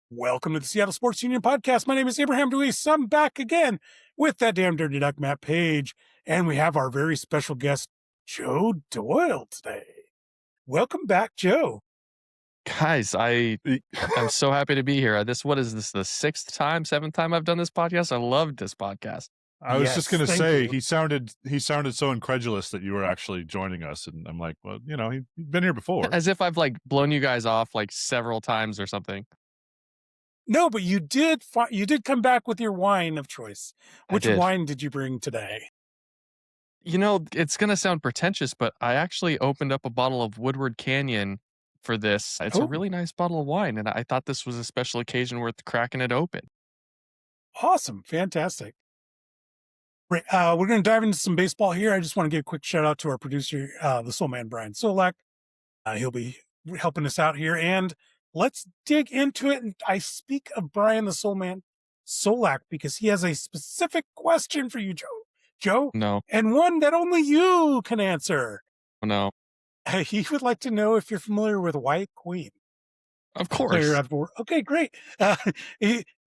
Welcome to the Seattle Sports Union podcast. My name is Abraham DeWeese. I'm back again with that damn dirty duck Matt Page, and we have our very special guest, Joe Doyle, today. Welcome back, Joe. Guys, I'm so happy to be here. What is this, the seventh time I've done this podcast? I loved this podcast. I was just going to say, you. he sounded so incredulous that you were actually joining us. And I'm like, well, he's been here before. As if I've blown you guys off several times or something. No, but you did come back with your wine of choice. Which wine did you bring today? It's going to sound pretentious, but I actually opened up a bottle of Woodward Canyon for this. It's a really nice bottle of wine, and I thought this was a special occasion worth cracking it open. Awesome. Fantastic. Right, we're going to dive into some baseball here. I just want to give a quick shout out to our producer, the Soul Man, Brian Solack. He'll be helping us out here, and let's dig into it. And I speak of Brian the Soul Man Solack because he has a specific question for you, Joe. No. And one that only you can answer. No. He would like to know if you're familiar with Wyatt Queen. Of course. Okay, great.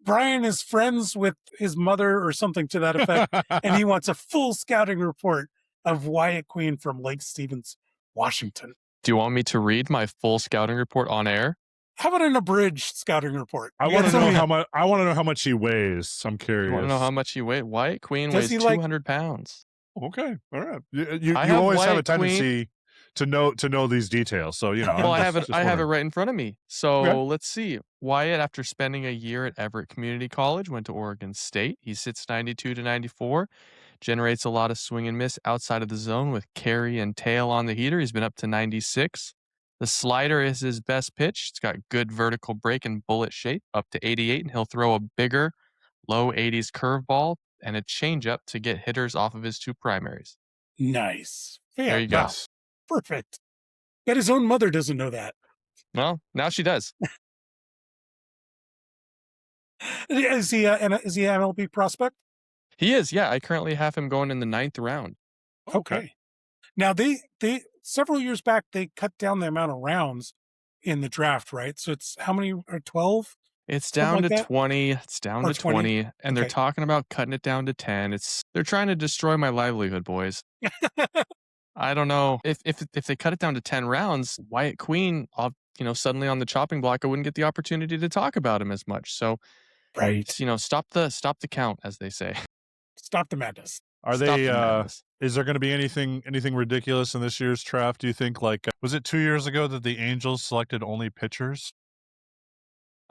Brian is friends with his mother or something to that effect, and he wants a full scouting report of Wyatt Queen from Lake Stevens, Washington. Do you want me to read my full scouting report on air? How about an abridged scouting report? I want to know how much. I want to know how much he weighs. I'm curious. You want to know how much he weighs? Wyatt Queen weighs 200 pounds. Okay, all right. You always have a tendency to know these details. So Well, I have it right in front of me. So Let's see. Wyatt, after spending a year at Everett Community College, went to Oregon State. He sits 92 to 94. Generates a lot of swing and miss outside of the zone with carry and tail on the heater. He's been up to 96. The slider is his best pitch. It's got good vertical break and bullet shape up to 88, and he'll throw a bigger, low 80s curveball and a changeup to get hitters off of his two primaries. Nice. There you go. Perfect. But his own mother doesn't know that. Well, now she does. Is he an MLB prospect? He is, yeah. I currently have him going in the 9th round. Okay. Now, they several years back, they cut down the amount of rounds in the draft, right? So it's how many? 12? It's down to 20. It's down to 20. And they're talking about cutting it down to 10. They're trying to destroy my livelihood, boys. I don't know. If they cut it down to 10 rounds, Wyatt Queen, suddenly on the chopping block, I wouldn't get the opportunity to talk about him as much. So, right. Stop the count, as they say. Stop the madness. Is there going to be anything ridiculous in this year's draft? Do you think, was it 2 years ago that the Angels selected only pitchers?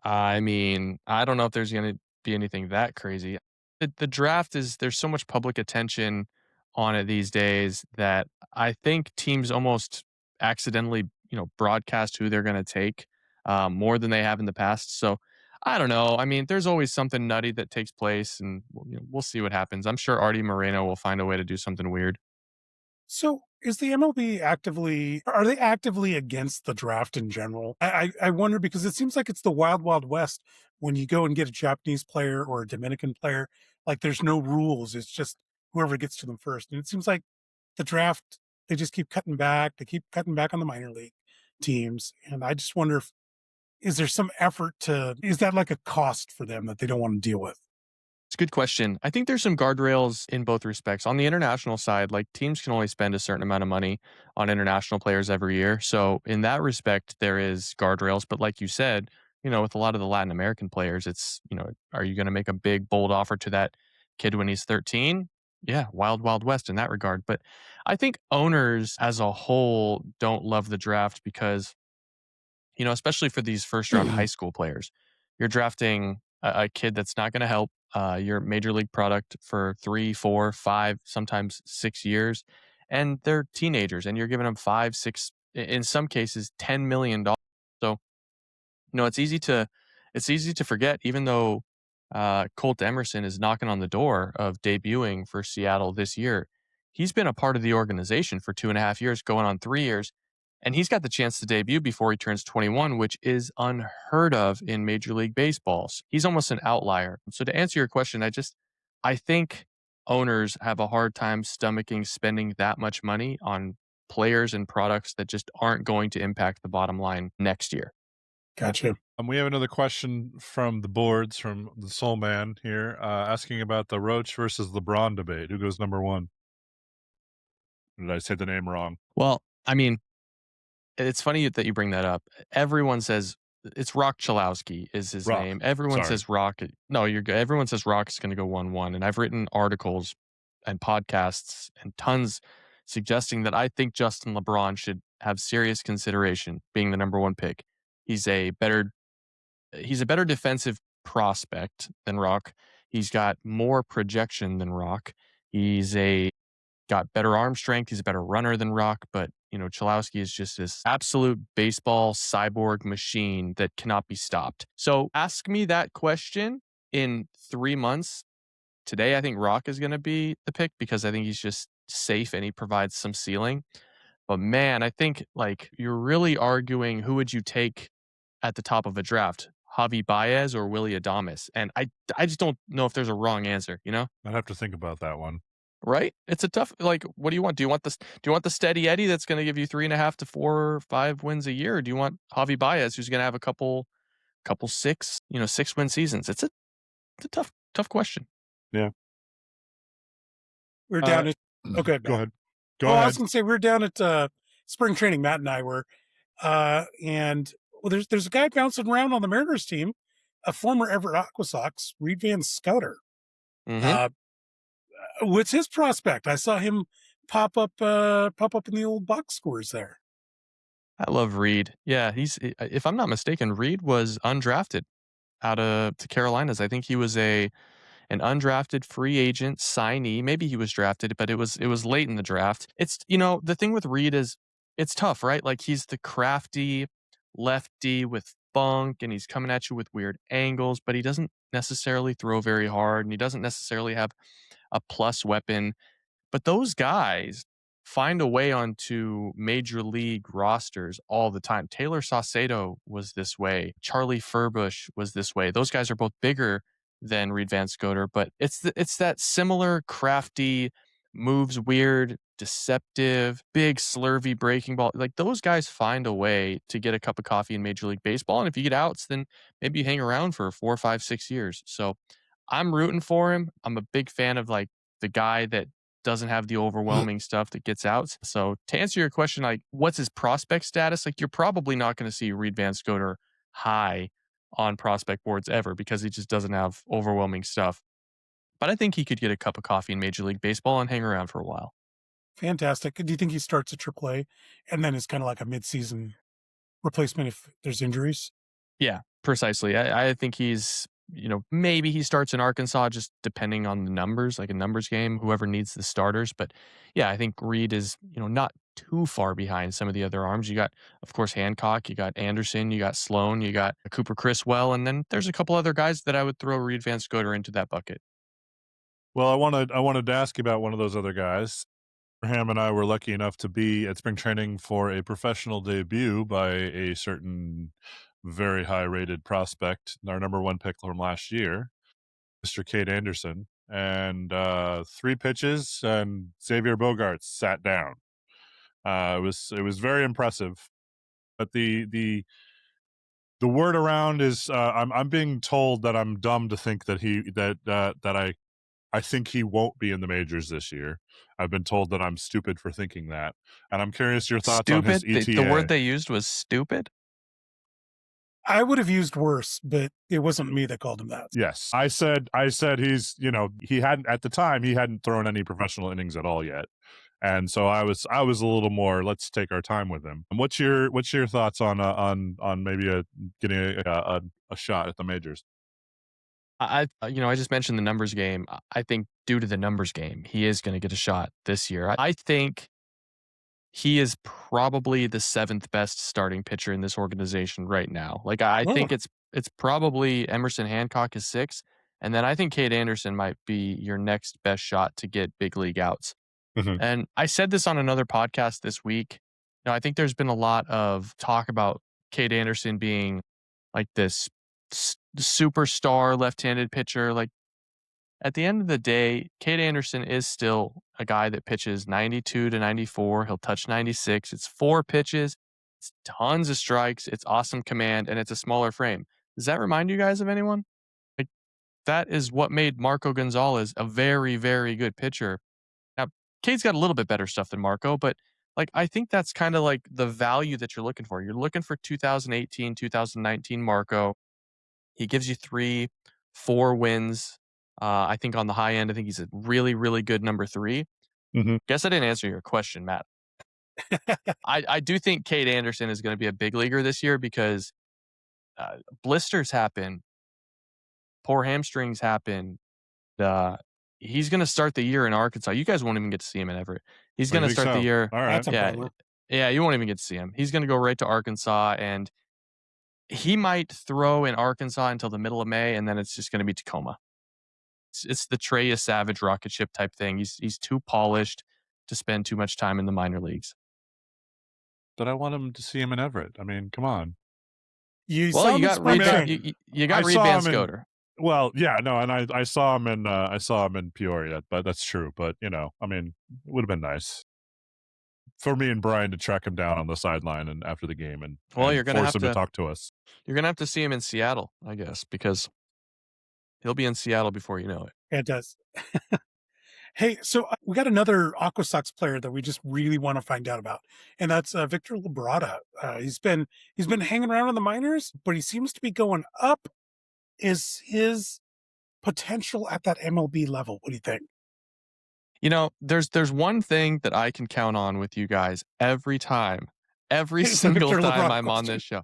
I mean, I don't know if there's going to be anything that crazy. The draft there's so much public attention on it these days that I think teams almost accidentally, broadcast who they're going to take more than they have in the past. So I don't know. I mean, there's always something nutty that takes place, and we'll see what happens. I'm sure Artie Moreno will find a way to do something weird. So is the MLB are they actively against the draft in general? I wonder, because it seems like it's the wild, wild west when you go and get a Japanese player or a Dominican player. Like, there's no rules. It's just whoever gets to them first. And it seems like the draft, they just keep cutting back. They keep cutting back on the minor league teams. And I just wonder is there some effort is that like a cost for them that they don't want to deal with? It's a good question. I think there's some guardrails in both respects. On the international side, teams can only spend a certain amount of money on international players every year. So in that respect, there is guardrails. But like you said, with a lot of the Latin American players, it's, are you going to make a big, bold offer to that kid when he's 13? Yeah, wild, wild west in that regard. But I think owners as a whole don't love the draft because, especially for these first round high school players, you're drafting a kid that's not going to help your major league product for 3, 4, 5, sometimes 6 years. And they're teenagers, and you're giving them 5, 6, in some cases, $10 million. So, it's easy to forget, even though Colt Emerson is knocking on the door of debuting for Seattle this year. He's been a part of the organization for 2.5 years, going on 3 years. And he's got the chance to debut before he turns 21, which is unheard of in Major League Baseball. So he's almost an outlier. So to answer your question, I think owners have a hard time stomaching spending that much money on players and products that just aren't going to impact the bottom line next year. Gotcha. We have another question from the boards from the Soul Man here, asking about the Roach versus LeBron debate. Who goes number one? Did I say the name wrong? Well, I mean, it's funny that you bring that up. Everyone says it's Rock Chalowski is his Rock. name. Everyone Sorry. says Rock. No, you're good. Everyone says Rock is going to go 1-1. And I've written articles and podcasts and tons suggesting that I think Justin LeBron should have serious consideration being the number one pick. He's a better defensive prospect than Rock. He's got more projection than Rock. He's got better arm strength. He's a better runner than Rock, but Chalowski is just this absolute baseball cyborg machine that cannot be stopped. So ask me that question in 3 months. Today, I think Rock is going to be the pick because I think he's just safe and he provides some ceiling. But man, I think like you're really arguing who would you take at the top of a draft, Javi Baez or Willie Adames? And I just don't know if there's a wrong answer, I'd have to think about that one. Right? It's a tough, like, what do you want? Do you want the steady Eddie that's going to give you 3.5 to 4 or 5 wins a year? Or do you want Javi Baez, who's going to have a couple 6-win seasons? It's a tough question. Yeah. We're down at okay. Go ahead. I was gonna say we're down at spring training. Matt and I were, and well, there's a guy bouncing around on the Mariners team, a former Everett Aqua Sox, Reid VanScoter. Mm-hmm. What's his prospect? I saw him pop up in the old box scores there. I love Reid. Yeah, if I'm not mistaken, Reid was undrafted out of the Carolinas. I think he was an undrafted free agent signee. Maybe he was drafted, but it was late in the draft. It's the thing with Reid is it's tough, right? Like he's the crafty lefty with funk and he's coming at you with weird angles, but he doesn't necessarily throw very hard and he doesn't necessarily have a plus weapon. But those guys find a way onto major league rosters all the time. Taylor Saucedo was this way. Charlie Furbush was this way. Those guys are both bigger than Reid VanScoter, but it's that similar crafty, moves weird, deceptive, big slurvy breaking ball. Like those guys find a way to get a cup of coffee in Major League Baseball. And if you get outs, then maybe you hang around for 4, 5, 6 years. So I'm rooting for him. I'm a big fan of like the guy that doesn't have the overwhelming stuff that gets out. So to answer your question, like what's his prospect status? Like you're probably not going to see Reid VanScoter high on prospect boards ever because he just doesn't have overwhelming stuff. But I think he could get a cup of coffee in Major League Baseball and hang around for a while. Fantastic. Do you think he starts at AAA and then is kind of like a mid-season replacement if there's injuries? Yeah, precisely. I think he's, maybe he starts in Arkansas just depending on the numbers, like a numbers game, whoever needs the starters. But yeah, I think Reid is, not too far behind some of the other arms. You got, of course, Hancock, you got Anderson, you got Sloan, you got Cooper Criswell, and then there's a couple other guys that I would throw Reid VanScoter into that bucket. Well, I wanted to ask you about one of those other guys. Abraham and I were lucky enough to be at spring training for a professional debut by a certain very high-rated prospect, our number one pick from last year, Mr. Cade Anderson. And 3 pitches, and Xavier Bogaerts sat down. It was very impressive. But the word around is I'm being told that I'm dumb to think that I think he won't be in the majors this year. I've been told that I'm stupid for thinking that. And I'm curious your thoughts on his Stupid? ETA. The word they used was stupid? I would have used worse, but it wasn't me that called him that. Yes. I said he's, he hadn't at the time he hadn't thrown any professional innings at all yet. And so I was a little more, let's take our time with him. And what's your thoughts on maybe getting a shot at the majors? I just mentioned the numbers game. I think due to the numbers game, he is going to get a shot this year. I think he is probably the 7th best starting pitcher in this organization right now. Like I think it's probably Emerson Hancock is 6, and then I think Cade Anderson might be your next best shot to get big league outs. Mm-hmm. And I said this on another podcast this week. I think there's been a lot of talk about Cade Anderson being like this superstar left-handed pitcher. Like at the end of the day, Cade Anderson is still a guy that pitches 92 to 94. He'll touch 96. It's 4 pitches. It's tons of strikes. It's awesome command, and it's a smaller frame. Does that remind you guys of anyone? Like that is what made Marco Gonzalez a very, very good pitcher. Now, Cade's got a little bit better stuff than Marco, but like I think that's kind of like the value that you're looking for. You're looking for 2018, 2019 Marco. He gives you 3, 4 wins. I think on the high end, I think he's a really, really good number 3. Mhm. Guess I didn't answer your question, Matt. I do think Cade Anderson is going to be a big leaguer this year because blisters happen, poor hamstrings happen. Uh, he's going to start the year in Arkansas. You guys won't even get to see him in Everett. He's Oh, you going to think start the so? year. All right. That's a Yeah, bummer. yeah. You won't even get to see him. He's going to go right to Arkansas, and he might throw in Arkansas until the middle of May, and then it's just going to be Tacoma. It's the Trey Savage rocket ship type thing. He's too polished to spend too much time in the minor leagues. But I want him to see him in Everett. I mean, come on. You Well, saw you him in got spring Reid. training. You got I Reid saw him in. VanScoter. Well, yeah, no, and I saw him in Peoria, but that's true. But I mean, it would have been nice for me and Brian to track him down on the sideline and after the game Well, and you're gonna force have him to to talk to us. you're gonna have to see him in Seattle, I guess, because he'll be in Seattle before you know it. It does. Hey, so we got another Aqua Sox player that we just really want to find out about, and that's Victor Labrada. He's been hanging around in the minors, but he seems to be going up. Is his potential at that MLB level? What do you think? You know, there's one thing that I can count on with you guys every time, every It's a single Victor time Labrada I'm on question. this show.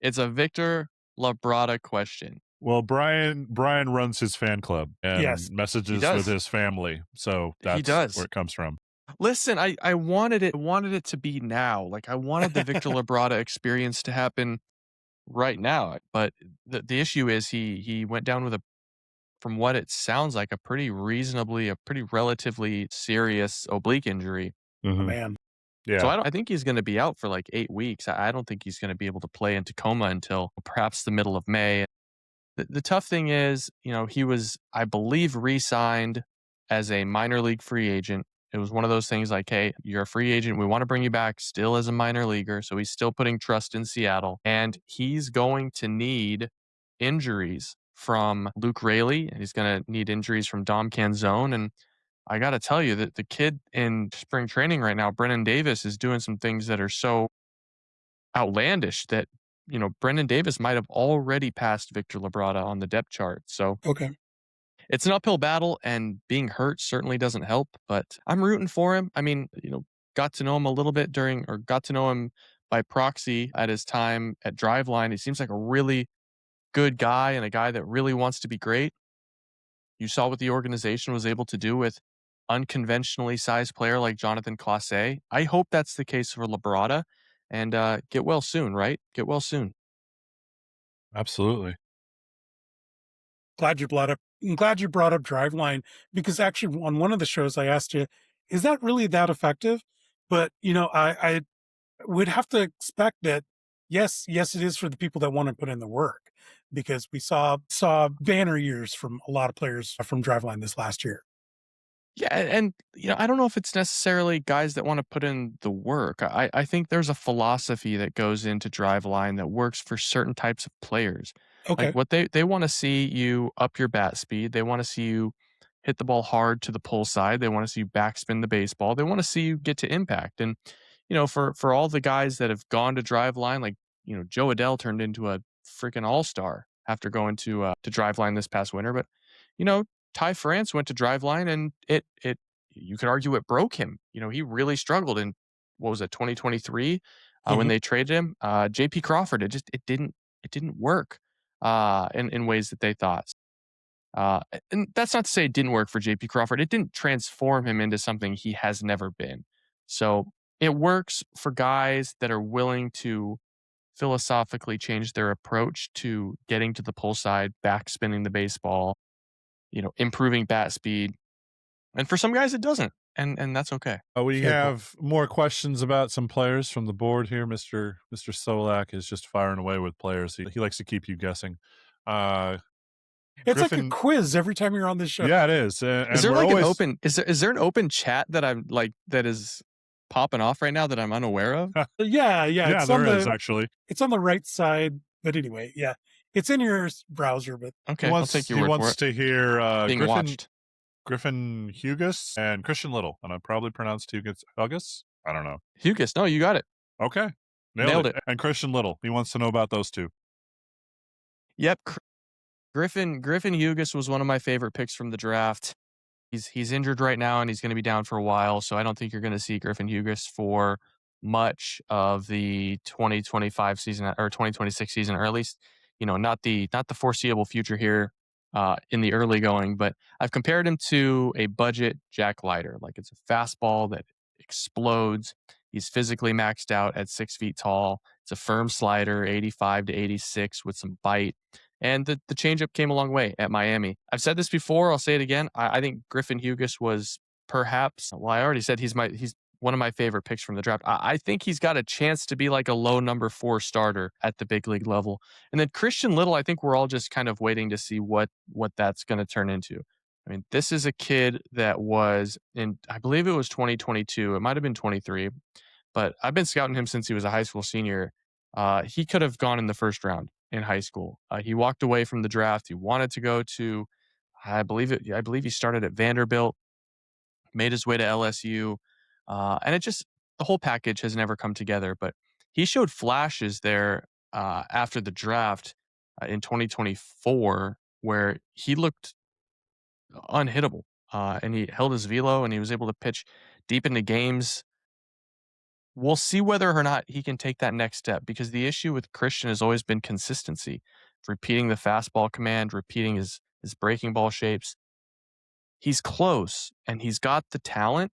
It's a Victor Labrada question. Well, Brian runs his fan club and Yes, He messages with does. his family, so He that's does. where it comes from. Listen, I wanted it to be now. Like I wanted the Victor Labrada experience to happen right now. But the issue is he went down with from what it sounds like, a pretty relatively serious oblique injury. Oh Mhm. man. So Yeah, I think he's going to be out for like 8 weeks. I don't think he's going to be able to play in Tacoma until perhaps the middle of May. The tough thing is, he was, I believe, re-signed as a minor league free agent. It was one of those things like, hey, you're a free agent. We want to bring you back still as a minor leaguer. So he's still putting trust in Seattle. And he's going to need injuries from Luke Raley, and he's going to need injuries from Dom Canzone. And I got to tell you that the kid in spring training right now, Brennan Davis, is doing some things that are so outlandish that, Brendan Davis might have already passed Victor Labrada on the depth chart. So Okay. it's an uphill battle, and being hurt certainly doesn't help, but I'm rooting for him. I mean, got to know him a little bit got to know him by proxy at his time at Driveline. He seems like a really good guy and a guy that really wants to be great. You saw what the organization was able to do with unconventionally sized player like Jonathan Clase. I hope that's the case for Labrada, and get well soon, right? Get well soon. absolutely. I'm glad you brought up Driveline because actually on one of the shows I asked you, is that really that effective? But I would have to expect that yes, it is for the people that want to put in the work because we saw banner years from a lot of players from Driveline this last year. Yeah, and I don't know if it's necessarily guys that want to put in the work. I think there's a philosophy that goes into Driveline that works for certain types of players. Like Okay. what they want to see you up your bat speed. They want to see you hit the ball hard to the pull side. They want to see you backspin the baseball. They want to see you get to impact. And for all the guys that have gone to Driveline, like Joe Adele turned into a freaking all-star after going to Driveline this past winter. But Ty France went to Driveline, and it you could argue it broke him. He really struggled in what was it, 2023, when Mhm. they traded him. JP Crawford, it didn't work in ways that they thought. And that's not to say it didn't work for JP Crawford. It didn't transform him into something he has never been. So it works for guys that are willing to philosophically change their approach to getting to the pull side, backspinning the baseball, improving bat speed. And for some guys, it doesn't. And that's okay. We Fair point. have more questions about some players from the board here. Mr. Solack is just firing away with players. He likes to keep you guessing. It's like a Griffin, quiz every time you're on this show. yeah, it is. Is And there we're like always an open is there an open chat that I'm like that is popping off right now that I'm unaware of? Yeah, Yeah, there is actually. it's on the right side. But anyway, yeah, it's in your browser. But Okay, I'll take your He word for wants it. to hear Being watched. Griffin Hughes and Christian Little, and I probably pronounced Hughes. I don't know. Hughes, no, you got it. Okay, Nailed it. And Christian Little, he wants to know about those two. Yep, Griffin Hughes was one of my favorite picks from the draft. He's injured right now and he's going to be down for a while, so I don't think you're going to see Griffin Hughes for much of the 2025 season or 2026 season, or at least not the foreseeable future here in the early going. But I've compared him to a budget Jack Leiter. Like, it's a fastball that explodes. He's physically maxed out at 6 feet tall. It's a firm slider, 85 to 86 with some bite. And the changeup came a long way at Miami. I've said this before. I'll say it again. I think Griffin Hughes was perhaps, well, I already said he's one of my favorite picks from the draft. I think he's got a chance to be like a low number 4 starter at the big league level. And then Christian Little, I think we're all just kind of waiting to see what that's going to turn into. I mean, this is a kid that was in, I believe it was 2022. It might have been 23, but I've been scouting him since he was a high school senior. He could have gone in the first round in high school. He walked away from the draft. He wanted to go to, I believe he started at Vanderbilt, made his way to LSU. And the whole package has never come together, but he showed flashes there after the draft in 2024 where he looked unhittable. And he held his velo and he was able to pitch deep into games. We'll see whether or not he can take that next step, because the issue with Christian has always been consistency, repeating the fastball command, repeating his breaking ball shapes. He's close and he's got the talent.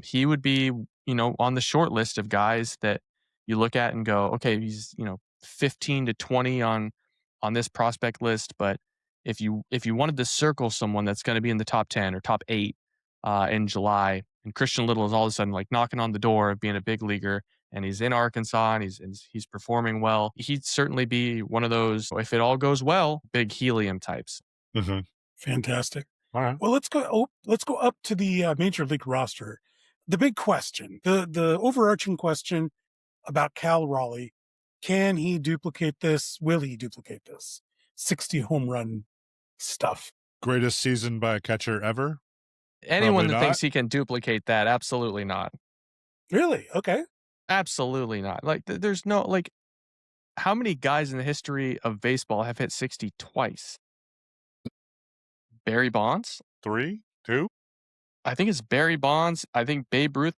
He would be, on the short list of guys that you look at and go, okay, he's, 15 to 20 on this prospect list. But if you wanted to circle someone that's going to be in the top 10 or top 8 in July, and Christian Little is all of a sudden like knocking on the door of being a big leaguer, and he's in Arkansas and he's performing well, he'd certainly be one of those, if it all goes well, big helium types. Mm-hmm. Fantastic. All right. Well, let's go up to the major league roster. The big question, the overarching question about Cal Raleigh: can he duplicate this? Will he duplicate this 60 home run stuff? Greatest season by a catcher ever? Anyone that thinks he can duplicate that, absolutely not. Really? Okay. Absolutely not. Like, there's no, like, how many guys in the history of baseball have hit 60 twice? Barry Bonds? 3? 2? I think it's Barry Bonds. I think Babe Ruth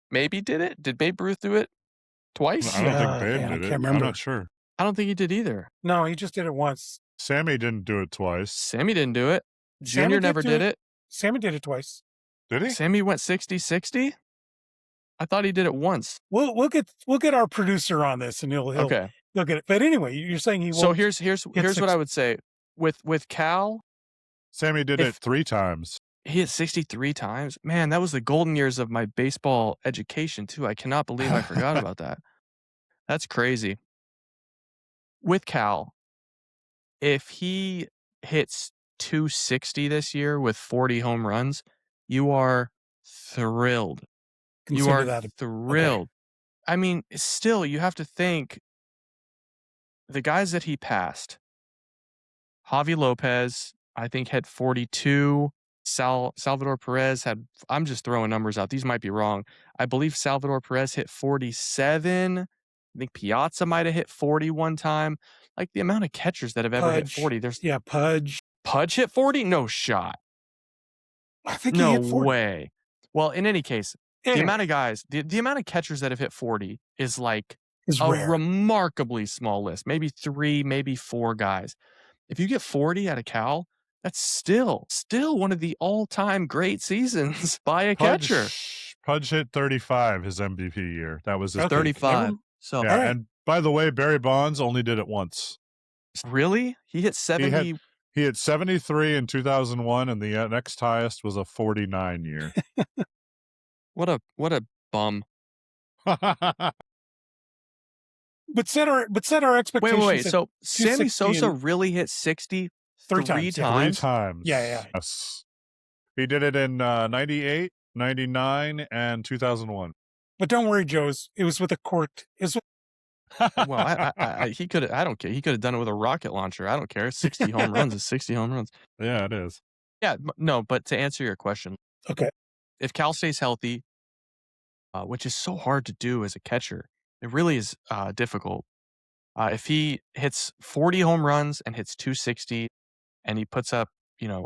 maybe did it. Did Babe Ruth do it twice? I don't think Babe did it. I'm not sure. I don't think he did either. No, he just did it once. Sammy didn't do it twice. Sammy did it. Junior never did it. Sammy did it twice. Did he? Sammy went 60-60? I thought he did it once. We'll get our producer on this, and he'll get it. But anyway, you're saying he won't. So here's what I would say with Cal. Sammy did it 3 times. He hit 63 times. Man, that was the golden years of my baseball education too. I cannot believe I forgot about that. That's crazy. With Cal, if he hits 260 this year with 40 home runs, you are thrilled. You are thrilled. Okay. I mean, still, you have to think the guys that he passed. Javi Lopez, I think, had 42. Salvador Perez had, I'm just throwing numbers out. These might be wrong. I believe Salvador Perez hit 47. I think Piazza might have hit 40 one time. Like, the amount of catchers that have ever hit 40. Pudge. Pudge hit 40? No shot. I think he hit 40. No way. Well, in any case, the amount of guys, the amount of catchers that have hit 40 is like rare. Remarkably small list. Maybe 3, maybe 4 guys. If you get 40 out of Cal, that's still one of the all-time great seasons by a catcher. Pudge hit 35 his MVP year. That was his 35. So yeah, and by the way, Barry Bonds only did it once. Really? He hit 70. He hit 73 in 2001, and the next highest was a 49 year. What a bum. But set our expectations. Wait. So Sammy Sosa really hit 60 3 times? 3 times. Yeah. Yes. He did it in 98, 99, and 2001. But don't worry, Joe. It was with a corked. Well, he could have. I don't care. He could have done it with a rocket launcher. I don't care. 60 home runs is 60 home runs. Yeah, it is. Yeah, no. But to answer your question, Okay. if Cal stays healthy, which is so hard to do as a catcher, it really is difficult. If he hits 40 home runs and hits 260, and he puts up,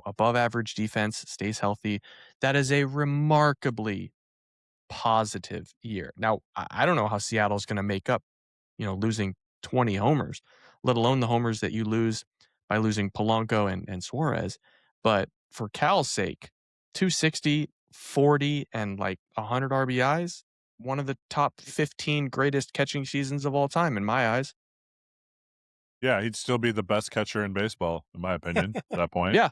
above average defense, stays healthy, that is a remarkably positive year. Now, I don't know how Seattle's going to make up, losing 20 homers, let alone the homers that you lose by losing Polanco and Suarez. But for Cal's sake, 260, 40, and like 100 RBIs, one of the top 15 greatest catching seasons of all time, in my eyes. Yeah, he'd still be the best catcher in baseball, in my opinion, at that point. Yeah.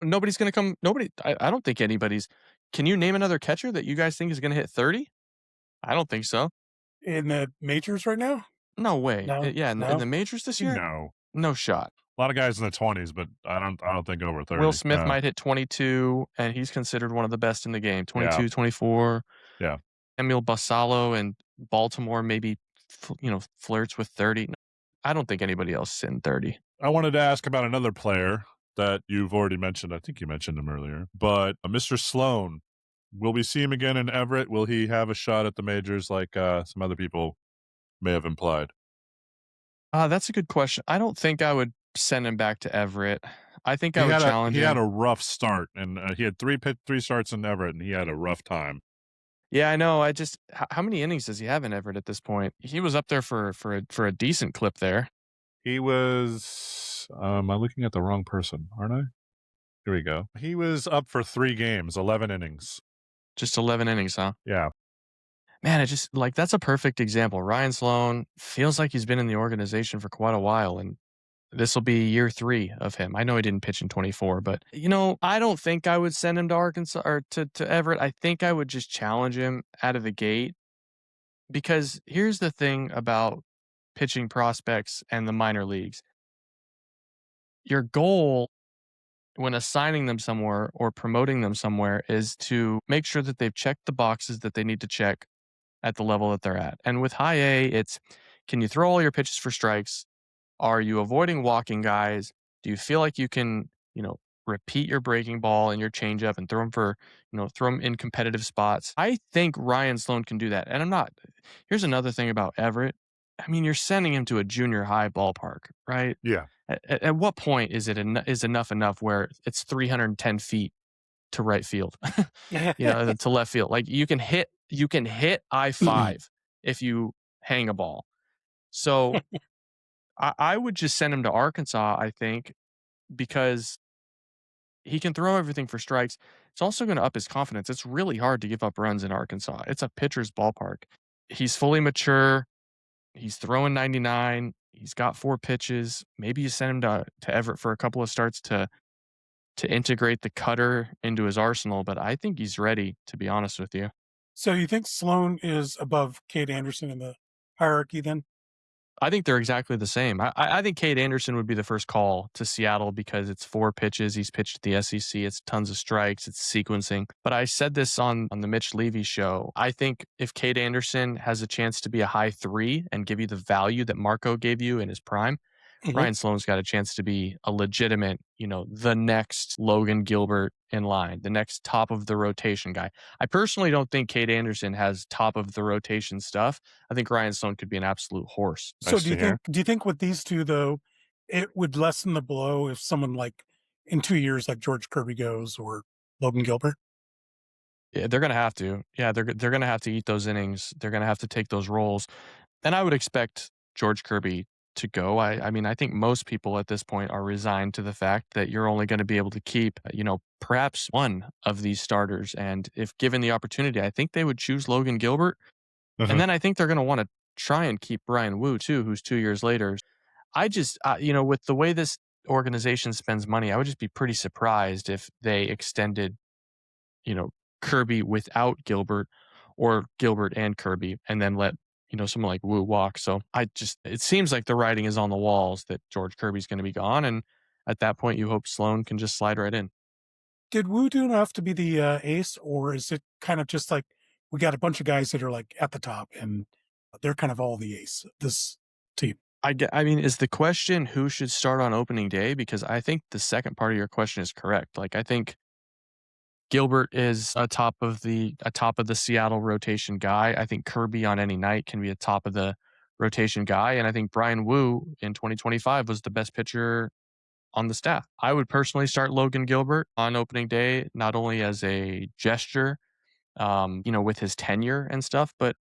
Nobody's going to come. I don't think anybody's. Can you name another catcher that you guys think is going to hit 30? I don't think so. In the majors right now? No way. No, Yeah, in no. the majors this year? No. No shot. A lot of guys in the 20s, but I don't think over 30. Will Smith No. might hit 22, and he's considered one of the best in the game. 22, Yeah. 24. Yeah. Emil Basallo in Baltimore maybe, flirts with 30. I don't think anybody else is in 30. I wanted to ask about another player that you've already mentioned. I think you mentioned him earlier, but Mr. Sloan. Will we see him again in Everett? Will he have a shot at the majors like some other people may have implied? That's a good question. I don't think I would send him back to Everett. I think I would challenge He him. had a rough start, and he had three starts in Everett, and he had a rough time. Yeah, I know. How many innings does he have in Everett at this point? He was up there for a decent clip there. He was. I'm looking at the wrong person, aren't I? Here we go. He was up for 3 games, 11 innings. Just 11 innings, huh? Yeah. Man, that's a perfect example. Ryan Sloan feels like he's been in the organization for quite a while, and this will be year 3 of him. I know he didn't pitch in 24, but I don't think I would send him to Arkansas or to Everett. I think I would just challenge him out of the gate, because here's the thing about pitching prospects and the minor leagues. Your goal when assigning them somewhere or promoting them somewhere is to make sure that they've checked the boxes that they need to check at the level that they're at. And with high A, it's, can you throw all your pitches for strikes? Are you avoiding walking guys? Do you feel like you can, repeat your breaking ball and your changeup and throw them in competitive spots? I think Ryan Sloan can do that. And here's another thing about Everett. I mean, you're sending him to a junior high ballpark, right? Yeah. At what point is enough where it's 310 feet to right field, to left field? Like you can hit I-5 if you hang a ball. So I would just send him to Arkansas, I think, because he can throw everything for strikes. It's also going to up his confidence. It's really hard to give up runs in Arkansas. It's a pitcher's ballpark. He's fully mature. He's throwing 99. He's got 4 pitches. Maybe you send him to Everett for a couple of starts to integrate the cutter into his arsenal. But I think he's ready, to be honest with you. So you think Sloan is above Cade Anderson in the hierarchy then? I think they're exactly the same. I think Cade Anderson would be the first call to Seattle because it's 4 pitches. He's pitched at the SEC. It's tons of strikes. It's sequencing. But I said this on the Mitch Levy show. I think if Cade Anderson has a chance to be a high 3 and give you the value that Marco gave you in his prime, Ryan Sloan's got a chance to be a legitimate, the next Logan Gilbert in line, the next top of the rotation guy. I personally don't think Cade Anderson has top of the rotation stuff. I think Ryan Sloan could be an absolute horse. So do you think with these two though, it would lessen the blow if someone like in 2 years like George Kirby goes or Logan Gilbert? Yeah, they're gonna have to. Yeah, they're gonna have to eat those innings. They're gonna have to take those roles, and I would expect George Kirby to go. I mean, I think most people at this point are resigned to the fact that you're only going to be able to keep, perhaps one of these starters. And if given the opportunity, I think they would choose Logan Gilbert. And then I think they're going to want to try and keep Brian Wu too, who's 2 years later. I just, with the way this organization spends money, I would just be pretty surprised if they extended, Kirby without Gilbert or Gilbert and Kirby and then let someone like Wu walk. So it seems like the writing is on the walls that George Kirby's going to be gone. And at that point, you hope Sloan can just slide right in. Did Wu do enough to be the ace, or is it kind of just like we got a bunch of guys that are like at the top, and they're kind of all the ace of this team. I mean, is the question who should start on opening day? Because I think the second part of your question is correct. Like, I think Gilbert is a top of the Seattle rotation guy. I think Kirby on any night can be a top of the rotation guy, and I think Brian Wu in 2025 was the best pitcher on the staff. I would personally start Logan Gilbert on opening day, not only as a gesture, with his tenure and stuff, but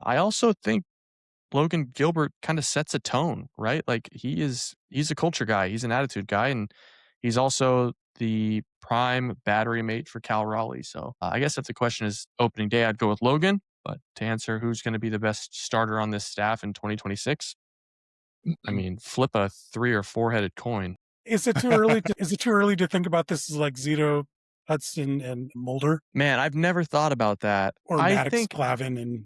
I also think Logan Gilbert kind of sets a tone, right? Like he's a culture guy, he's an attitude guy, and he's also the prime battery mate for Cal Raleigh. So I guess if the question is opening day, I'd go with Logan. But to answer who's going to be the best starter on this staff in 2026, I mean, flip a 3 or 4 headed coin. Is it too early? Is it too early to think about this as like Zito, Hudson, and Mulder, Man, I've never thought about that. or I Maddox, think Glavin, and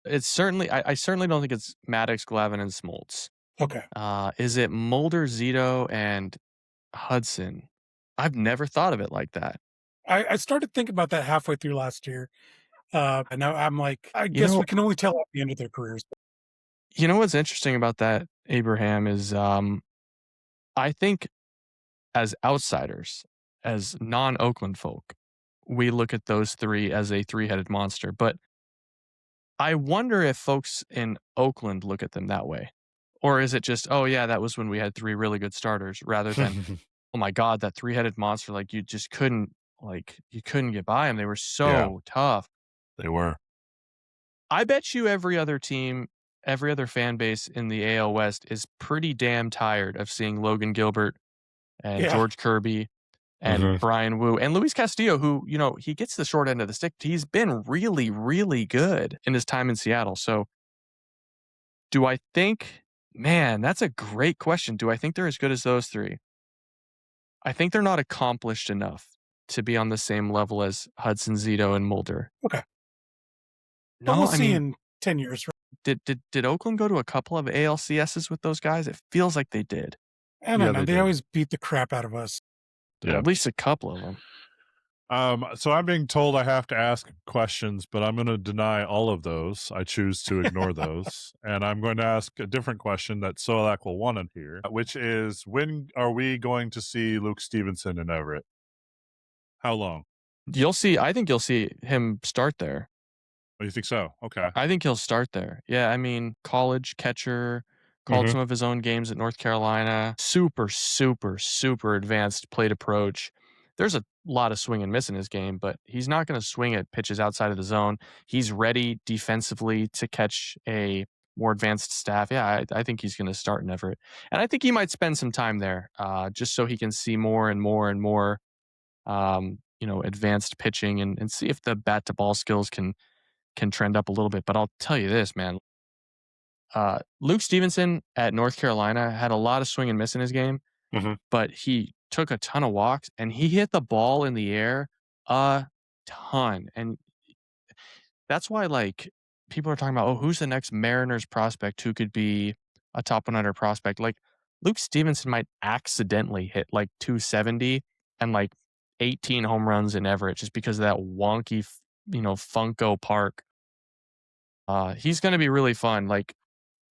it's certainly, I certainly don't think it's Maddox, Glavin, and Smoltz. okay? Is it Mulder, Zito, and Hudson? I've never thought of it like that. I started thinking about that halfway through last year, and now I'm like, I You guess know, we can only tell at the end of their careers. you know what's interesting about that, Abraham, is I think as outsiders, as non-Oakland folk, we look at those three as a three-headed monster. But I wonder if folks in Oakland look at them that way. Or is it just, oh yeah, that was when we had 3 really good starters, rather than, oh my God, that three-headed monster, like you just couldn't, you couldn't get by them. They were Yeah, so tough. they were. I bet you every other team, every other fan base in the AL West is pretty damn tired of seeing Logan Gilbert and Yeah, George Kirby and Mhm. Brian Wu and Luis Castillo, who, he gets the short end of the stick. He's been really, really good in his time in Seattle. So do I think, man, that's a great question. Do I think they're as good as those three? I think they're not accomplished enough to be on the same level as Hudson, Zito, and Mulder. okay, but No, we'll I see mean, in 10 years. did Oakland go to a couple of ALCSs with those guys? It feels like they did. I Yeah, don't know. they They did. always beat the crap out of us. Well, Yeah. at least a couple of them. So I'm being told I have to ask questions, but I'm going to deny all of those. I choose to ignore those. And I'm going to ask a different question that Solack will want to hear, which is, when are we going to see Luke Stevenson in Everett? How long? You'll see. I think you'll see him start there. Oh, you think so? Okay. I think he'll start there. Yeah, I mean, college catcher, called Mhm. some of his own games at North Carolina. Super, super, super advanced plate approach. There's a lot of swing and miss in his game, but he's not going to swing at pitches outside of the zone. He's ready defensively to catch a more advanced staff. Yeah, I think he's going to start in Everett. And I think he might spend some time there just so he can see more and more and more, advanced pitching and see if the bat to ball skills can trend up a little bit. But I'll tell you this, man. Luke Stevenson at North Carolina had a lot of swing and miss in his game, Mhm. but he took a ton of walks and he hit the ball in the air a ton. And that's why, people are talking about, oh, who's the next Mariners prospect who could be a top 100 prospect? Like, Luke Stevenson might accidentally hit like 270 and like 18 home runs in Everett just because of that wonky, Funko Park. He's going to be really fun. Like,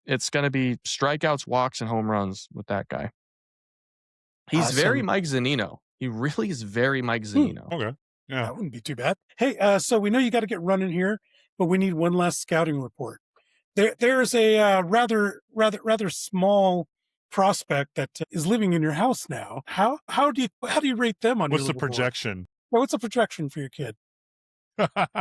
it's going to be strikeouts, walks, and home runs with that guy. He's very Awesome. Mike Zunino. He really is very Mike Zunino. Okay. Yeah. That wouldn't be too bad. Hey, so we know you got to get running here, but we need one last scouting report. There's a rather small prospect that is living in your house now. How do you rate them on What's your the little board? projection? Well, what's the projection for your kid?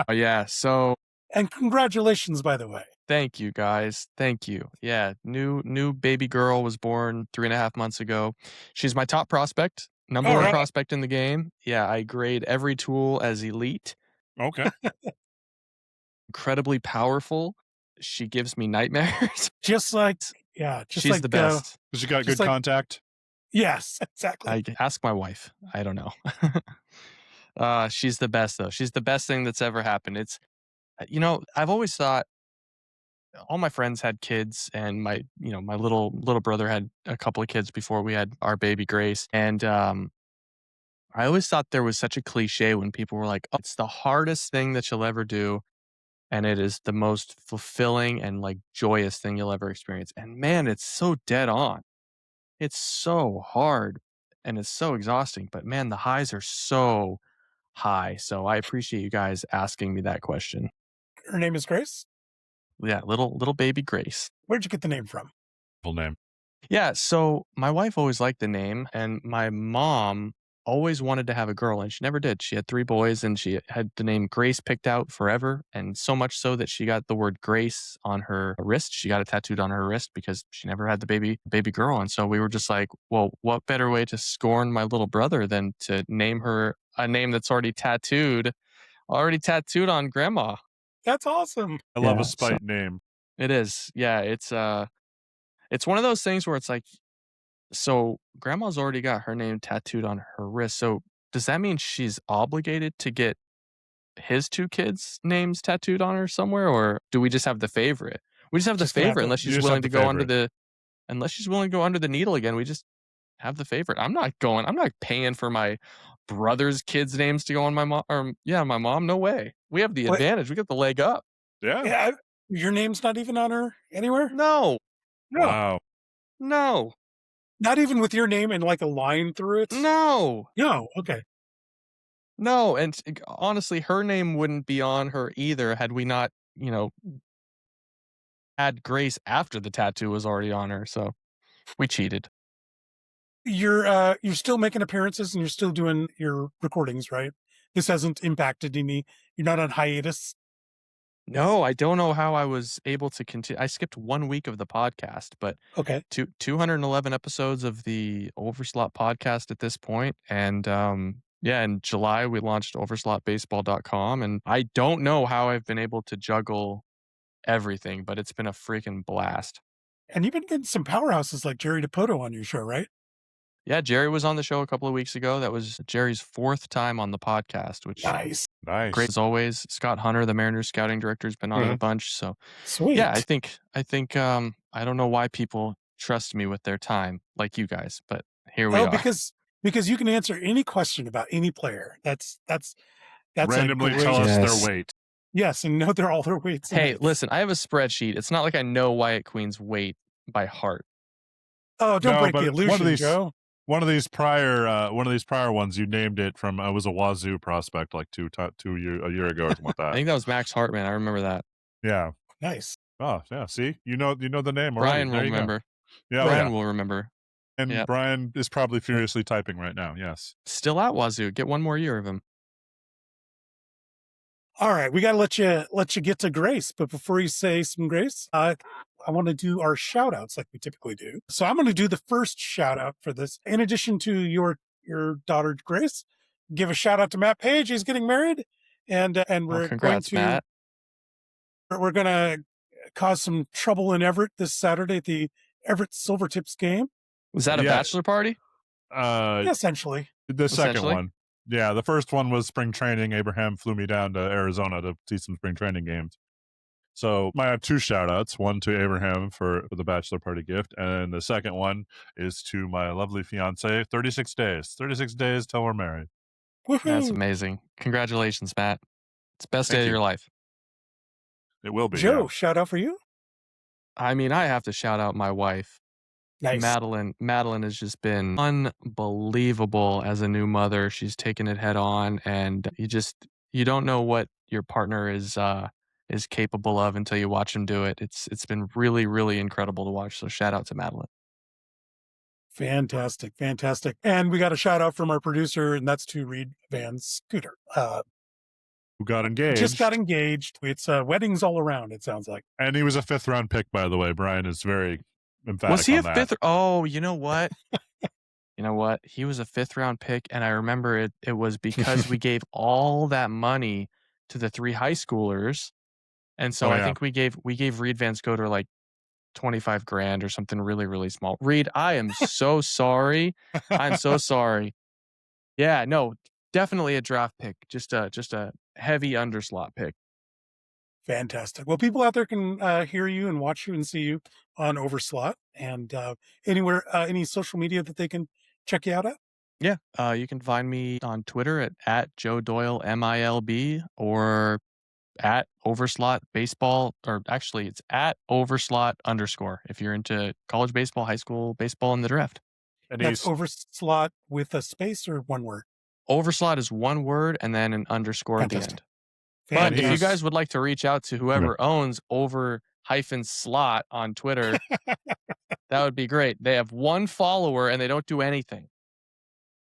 Yeah. So And congratulations, by the way. thank you, guys. Thank you. Yeah. New baby girl was born 3.5 months ago. She's my top prospect, number All one right. prospect in the game. Yeah. I grade every tool as elite, Okay. incredibly powerful. She gives me nightmares. Just like She's the best. Has she got just good like- contact? yes, exactly. I ask my wife. I don't know. She's the best though. She's the best thing that's ever happened. It's, I've always thought all my friends had kids, and my little brother had a couple of kids before we had our baby Grace, and I always thought there was such a cliche when people were like, "Oh, it's the hardest thing that you'll ever do, and it is the most fulfilling and, like, joyous thing you'll ever experience." And man, it's so dead on. It's so hard, and it's so exhausting, but man, the highs are so high. So I appreciate you guys asking me that question. Her name is Grace. Yeah, little baby Grace. Where'd you get the name from? Full name. Yeah, so my wife always liked the name, and my mom always wanted to have a girl, and she never did. She had 3 boys, and she had the name Grace picked out forever, and so much so that she got the word Grace on her wrist. She got it tattooed on her wrist because she never had the baby girl, and so we were just like, "Well, what better way to scorn my little brother than to name her a name that's already tattooed on grandma?" That's awesome. I love Yeah, a so spite name. it is. Yeah, it's one of those things where it's like, so grandma's already got her name tattooed on her wrist. So does that mean she's obligated to get his 2 kids' names tattooed on her somewhere, or do we just have the favorite? We just have the Just gonna have favorite to. unless You she's just have willing the to go under favorite. the needle again. We just have the favorite. I'm not paying for my brother's kids' names to go on my mom or yeah, my mom. No way. We have the Wait, advantage. We got the leg up. Yeah. yeah, your name's not even on her anywhere. No. No, Wow. No. not even with your name and like a line through it. No. No. Okay. No, and honestly, her name wouldn't be on her either had we not, had Grace after the tattoo was already on her, so we cheated. You're still making appearances and you're still doing your recordings, right? This hasn't impacted any. You're not on hiatus. No, I don't know how I was able to continue. I skipped 1 week of the podcast, but Okay. 211 episodes of the Overslot podcast at this point, and, yeah, in July, we launched overslotbaseball.com, and I don't know how I've been able to juggle everything, but it's been a freaking blast. And you've been getting some powerhouses like Jerry DePoto on your show, right? Yeah, Jerry was on the show a couple of weeks ago. That was Jerry's 4th time on the podcast, which Nice. great Nice. as always. Scott Hunter, the Mariners scouting director, has been on it a Mhm. bunch. So yeah, Sweet. I don't know why people trust me with their time like you guys, but here we Oh, are. because you can answer any question about any player. That's a Randomly tell great. us Yes. their weight. Yes, and know they're all their weights. and Hey, heights. listen, I have a spreadsheet. It's not like I know Wyatt Queen's weight by heart. Oh, don't No, break the but illusion, Joe. one of these prior ones, you named it from it was a Wazoo prospect like a year ago or something like I that. think that was Max Hartman. I remember that. Yeah. Nice. Oh, yeah. See, you know the name already. Brian will There you go. remember. Yeah, oh, Brian yeah. will remember. And Yep. Brian is probably furiously typing right now. Yes. Still at Wazoo. Get 1 more year of him. All right, we got to let you get to Grace, but before you say some Grace, I want to do our shout outs like we typically do. So I'm going to do the first shout out for this. In addition to your daughter Grace, give a shout out to Matt Page. He's getting married, and we're Congrats, Matt. we're going to cause some trouble in Everett this Saturday at the Everett Silvertips game. Was that a Yeah. bachelor party? Essentially, The second Essentially. one. Yeah, the first one was spring training. Abraham flew me down to Arizona to see some spring training games. So I have 2 shout outs, one to Abraham for the bachelor party gift, and the second one is to my lovely fiance. 36 days till we're married. That's woohoo! amazing. Congratulations, Matt. It's the best Thank day of you. your life. It will be. Joe, Yeah. shout out for you. I mean, I have to shout out my wife. Nice. Madeline has just been unbelievable as a new mother. She's taken it head on, and you don't know what your partner is capable of until you watch him do it. It's been really, really incredible to watch. So shout out to Madeline. Fantastic. And we got a shout out from our producer, and that's to Reid VanScoter. Who got engaged. Just got engaged. It's weddings all around, it sounds like. And he was a 5th round pick, by the way. Brian is very emphatic Was he on a that. 5th? Oh, you know what? You know what? He was a 5th round pick, and I remember it was because we gave all that money to the 3 high schoolers. And so Oh, I yeah. think we gave Reid VanScoter like 25 grand or something really, really small. Reid, I am so sorry. I'm so sorry. Yeah, no, definitely a draft pick. Just a heavy underslot pick. Fantastic. Well, people out there can hear you and watch you and see you on Overslot and anywhere, any social media that they can check you out at. Yeah, you can find me on Twitter at Joe Doyle MILB or at Overslot Baseball, or actually it's at Overslot underscore if you're into college baseball, high school baseball, and the draft. And That's he's overslot with a space or one word? Overslot is one word and then an underscore at the Fantastic. end. But if you Fantastic. guys would like to reach out to okay. whoever owns over hyphen slot on Twitter, that would be great. They have one follower and they don't do anything.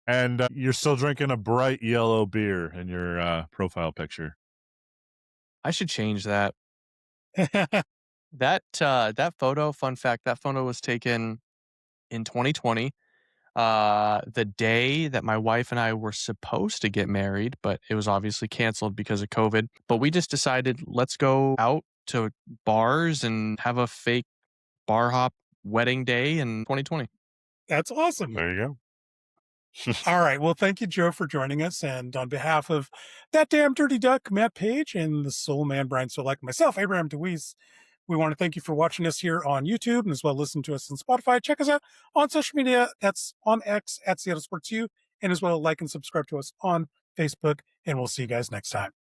And you're still drinking a bright yellow beer in your profile picture. I should change that. That photo, fun fact, that photo was taken in 2020, the day that my wife and I were supposed to get married, but it was obviously canceled because of COVID. But we just decided, let's go out to bars and have a fake bar hop wedding day in 2020. That's awesome. There you go. All right. Well, thank you, Joe, for joining us. And on behalf of that damn dirty duck, Matt Page, and the soul man, Brian Solack, myself, Abraham DeWeese, we want to thank you for watching us here on YouTube and as well listen to us on Spotify. Check us out on social media. That's on X at Seattle Sports U, and as well like and subscribe to us on Facebook. And we'll see you guys next time.